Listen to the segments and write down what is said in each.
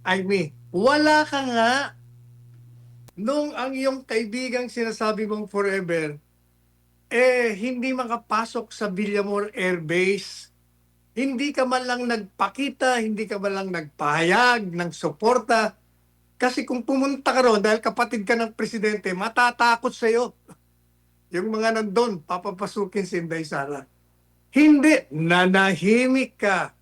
Amy, wala ka nga nung ang iyong kaibigang sinasabi mong forever, hindi makapasok sa Villamor Air Base. Hindi ka man lang nagpakita, hindi ka man lang nagpahayag ng suporta. Kasi kung pumunta ka ron dahil kapatid ka ng presidente, matatakot sa'yo. Yung mga nandun, papapasukin si Inday Sara. Hindi, nanahimik ka.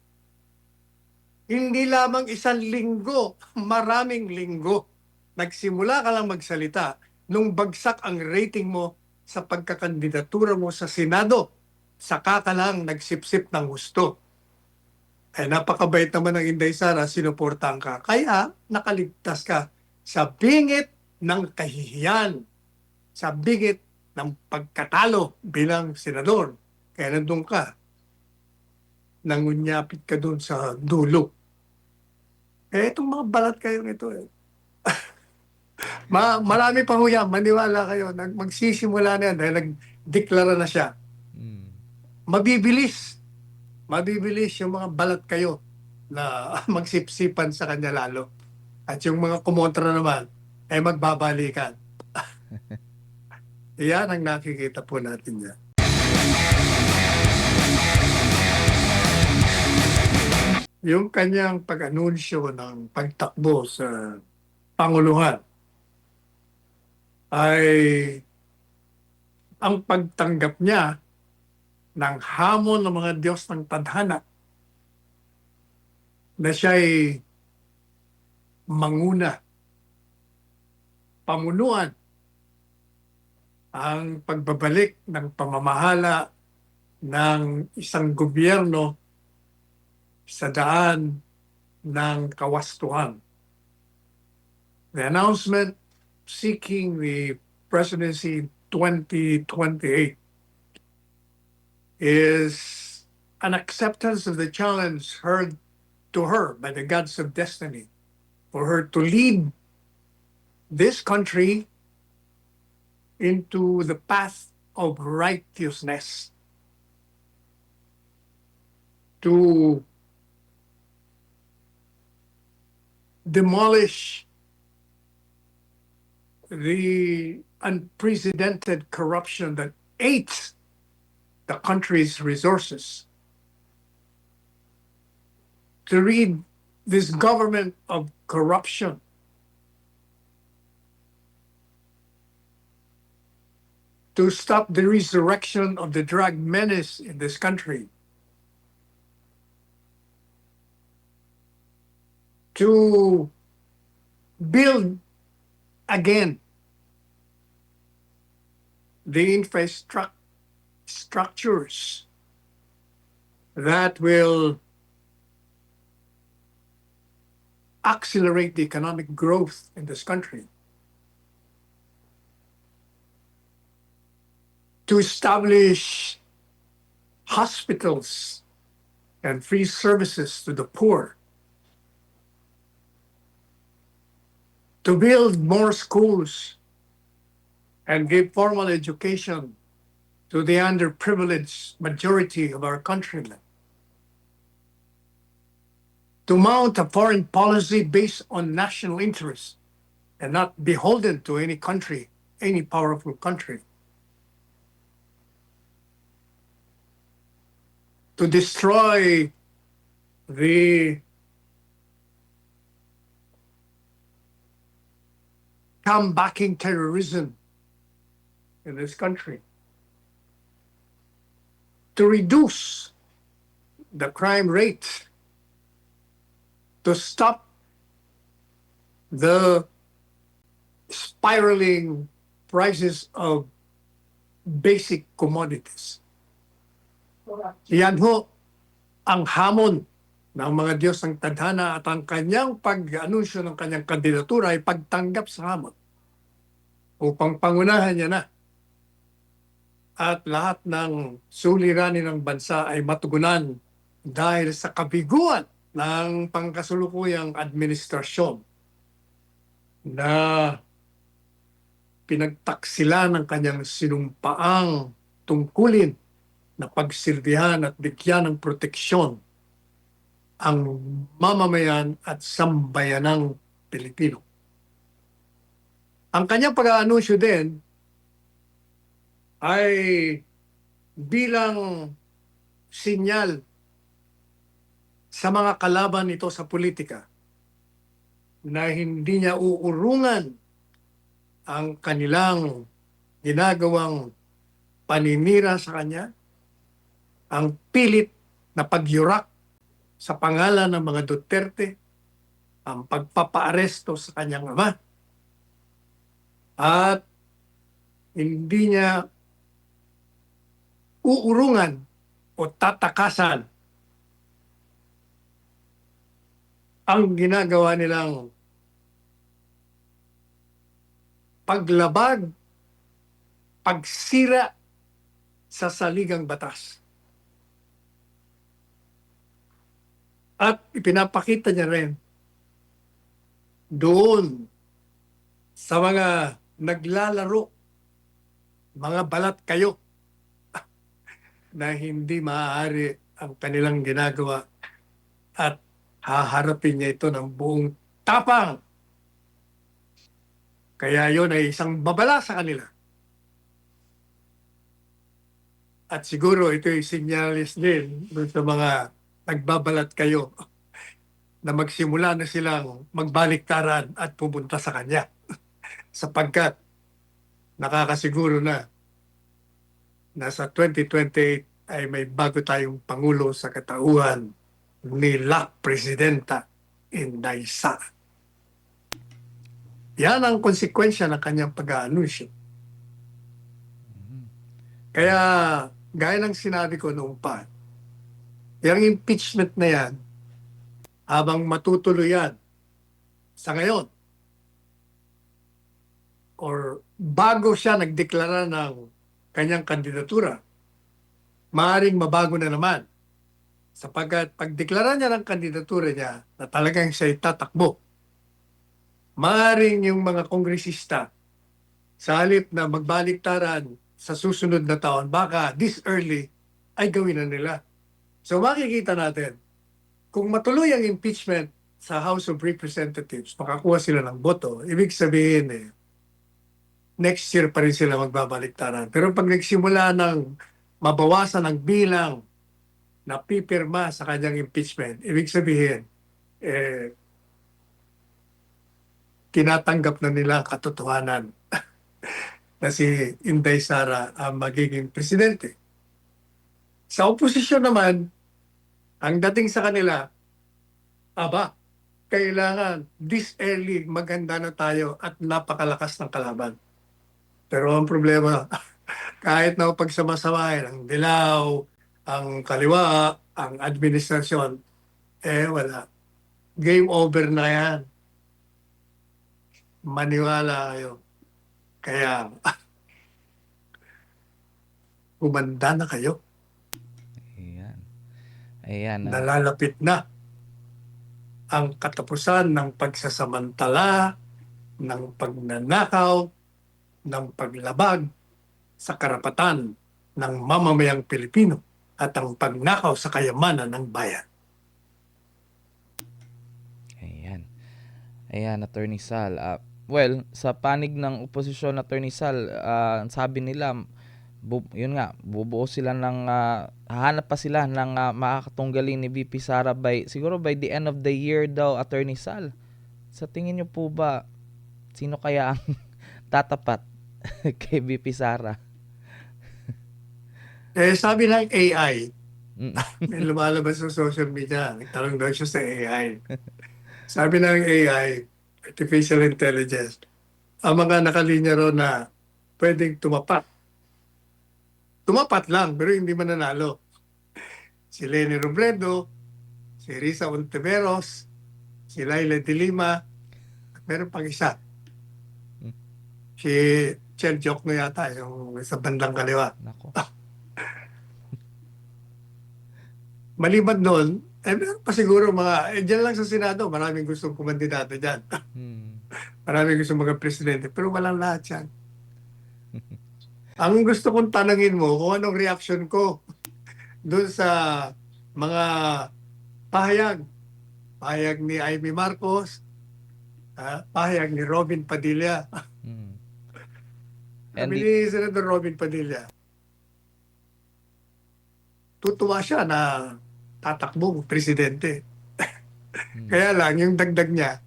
Hindi lamang isang linggo, maraming linggo. Nagsimula ka lang magsalita nung bagsak ang rating mo sa pagkakandidatura mo sa Senado. Saka ka lang nagsipsip ng gusto. Napakabait naman ng Inday Sara, sinuportahan ka. Kaya nakaligtas ka sa bingit ng kahihiyan, sa bingit ng pagkatalo bilang senador. Kaya nandun ka, nangunyapit ka doon sa dulo. Itong mga balat kayong ito marami pa ho yan, maniwala kayo. Magsisimula na yan dahil nagdeklara na siya. Mm. Mabibilis. Mabibilis yung mga balat kayo na magsipsipan sa kanya lalo. At yung mga kumontra naman, magbabalikan. Yan ang nakikita po natin yan. Yung kanyang pag-anunsyo ng pagtakbo sa Panguluhan ay ang pagtanggap niya ng hamon ng mga Diyos ng tadhana na siya'y manguna, pamunuan ang pagbabalik ng pamamahala ng isang gobyerno sa daan ng kawastuhan. The announcement seeking the presidency 2028 is an acceptance of the challenge heard to her by the gods of destiny for her to lead this country into the path of righteousness, to demolish the unprecedented corruption that ate the country's resources, to rid this government of corruption, to stop the resurrection of the drug menace in this country, to build again the infrastructures that will accelerate the economic growth in this country, to establish hospitals and free services to the poor, to build more schools and give formal education to the underprivileged majority of our countrymen, to mount a foreign policy based on national interests and not beholden to any country, any powerful country, to destroy the combating terrorism in this country, to reduce the crime rate, to stop the spiraling prices of basic commodities. Yan ho ang hamon ng mga Diyos ng tadhana at ang kanyang pag-anunsyo ng kanyang kandidatura ay pagtanggap sa hamon upang pangunahan niya na at lahat ng suliranin ng bansa ay matugunan dahil sa kabiguan ng pangkasulukuyang administrasyon na pinagtaksila ng kanyang sinumpaang tungkulin na pagsilbihan at bigyan ng proteksyon ang mamamayan at sambayanang Pilipino. Ang kanyang pag-aanunsyo din ay bilang sinyal sa mga kalaban nito sa politika na hindi niya uurungan ang kanilang ginagawang paninira sa kanya, ang pilit na pagyurak sa pangalan ng mga Duterte, ang pagpapaaresto sa kanyang ama, at hindi niya uurungan o tatakasan ang ginagawa nilang paglabag, pagsira sa saligang batas. At ipinapakita niya rin doon sa mga naglalaro, mga balat kayo, na hindi maaari ang kanilang ginagawa at haharapin niya ito ng buong tapang. Kaya yon ay isang babala sa kanila. At siguro ito ay sinyalis din doon sa mga nagbabalat kayo na magsimula na silang magbaliktaran at pumunta sa kanya. Sapagkat nakakasiguro na sa 2028 ay may bago tayong Pangulo sa katauhan ni La Presidenta Inday Sara. Yan ang konsekwensya ng kanyang pag-aanunsyo. Kaya, gaya ng sinabi ko noong pa, yung impeachment na yan, habang matutuloy yan sa ngayon, or bago siya nagdeklara ng kanyang kandidatura, maaaring mabago na naman. Sapagkat pagdeklara niya ng kandidatura niya na talagang siya tatakbo, maaaring yung mga kongresista sa halip na magbaliktaran sa susunod na taon, baka this early ay gawin na nila. So makikita natin, kung matuloy ang impeachment sa House of Representatives, makakuha sila ng boto, ibig sabihin next year pa rin sila magbabaliktaran. Pero pag nagsimula ng mabawasan ang bilang na pipirma sa kanyang impeachment, ibig sabihin, tinatanggap na nila ang katotohanan na si Inday Sara ang magiging presidente. Sa oposisyon naman, ang dating sa kanila, kailangan this early maganda na tayo at napakalakas ng kalaban. Pero ang problema, kahit na pagsamasamahin ang dilaw, ang kaliwa, ang administrasyon, wala. Game over na yan. Maniwala kayo. Kaya, humanda na kayo. Ayan. Nalalapit na ang katapusan ng pagsasamantala, ng pagnanakaw, ng paglabag sa karapatan ng mamamayang Pilipino at ang pagnakaw sa kayamanan ng bayan. Ayan, Attorney Sal. Well, sa panig ng oposisyon, Attorney Sal, sabi nila, yun nga, bubuo sila ng, hahanap pa sila ng makakatunggalin ni VP Sara siguro by the end of the year daw, Attorney Sal. Sa tingin niyo po ba, sino kaya ang tatapat kay VP Sara? Sabi ng AI, may lumalabas sa social media, nagtanong daw siya sa AI. Sabi ng AI, Artificial Intelligence, ang mga nakalinya ro na pwedeng tumapat. Tumapat lang, pero hindi mananalo. Si Leni Robredo, si Risa Ontiveros, si Laila de Lima, at meron pang isa. Si Chel Jokno yata, yung sa bandang kaliwa. Nako. Maliban doon, meron pa siguro dyan lang sa Senado, maraming gustong kumandidato dyan. Maraming gustong mga presidente, pero walang lahat yan. Ang gusto kong tanangin mo, kung anong reaction ko doon sa mga pahayag pahayag ni Amy Marcos, pahayag ni Robin Padilla. Mm. And Sabi the, ni Senator Robin Padilla, tutuwa siya na tatakbong presidente. mm, Kaya lang, yung dagdag niya,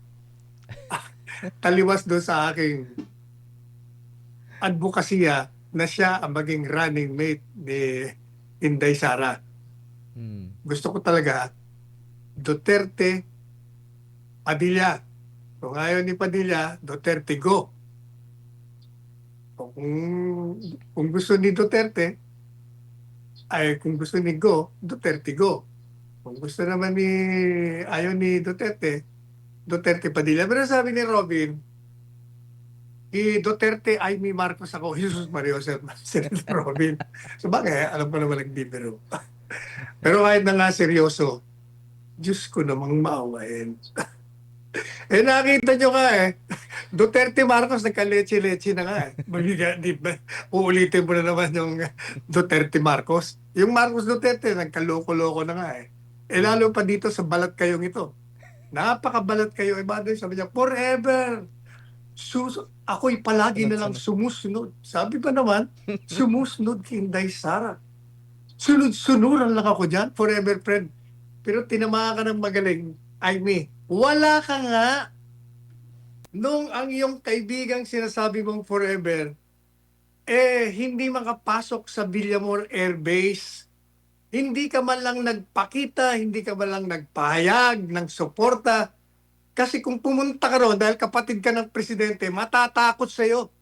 taliwas doon sa aking advokasya na siya ang maging running mate ni Inday Sara. mm, Gusto ko talaga, Duterte, Padilla. Kung ayaw ni Padilla, Duterte go. Kung gusto ni Duterte, kung gusto ni Go, Duterte Go. Kung gusto naman ni, ayaw ni Duterte, Duterte Padilla. Pero sabi ni Robin, Duterte ay mi Marcos ako, Jesus Mario Senator Robin. So bagay, alam ko naman nagbibiro. Pero kahit na nga seryoso, Diyos ko namang maawain. Nakita nyo nga Duterte Marcos nagka-leche-leche na nga di ba? Uulitin mo na naman yung Duterte Marcos. Yung Marcos Duterte nagkaloko-loko na nga lalo pa dito sa balat kayong ito. Napakabalat kayo. Baday sabi niya, forever. Ako'y palagi na lang sunod-sunod. sumusunod. Sabi ba naman, sumusunod kay Inday Sara. Sunod-sunuran lang ako dyan, forever friend. Pero tinamaan ka ng magaling, Amy. Wala ka nga nung ang iyong kaibigang sinasabi mong forever, hindi makapasok sa Villamor Air Base. Hindi ka man lang nagpakita, hindi ka man lang nagpahayag ng suporta. Kasi kung pumunta ka ron dahil kapatid ka ng presidente, matatakot sa'yo.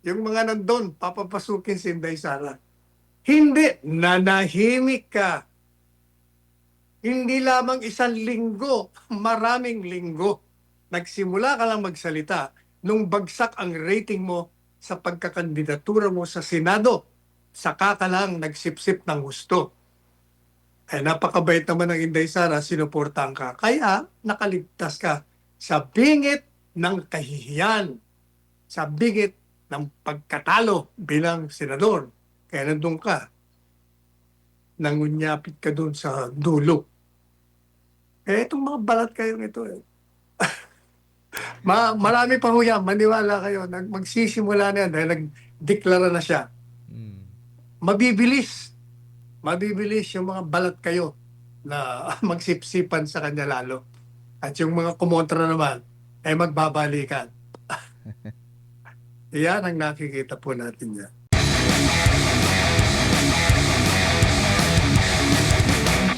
Yung mga nandun, papapasukin si Inday Sara. Hindi, nanahimik ka. Hindi lamang isang linggo, maraming linggo. Nagsimula ka lang magsalita nung bagsak ang rating mo sa pagkakandidatura mo sa Senado. Saka ka lang nagsipsip ng gusto. Napakabait naman ng Inday Sara, sinuportahan ka. Kaya nakaligtas ka sa bingit ng kahihiyan, sa bingit ng pagkatalo bilang senador. Kaya nandun ka, nangunyapit ka dun sa dulo. Itong mga balat kayong ito marami pa ho yan, maniwala kayo. Magsisimula na yan dahil nagdeklara na siya. Mm. Mabibilis. Mabibilis yung mga balat kayo na magsipsipan sa kanya lalo. At yung mga kumontra naman ay magbabalikan. Yan ang nakikita po natin yan.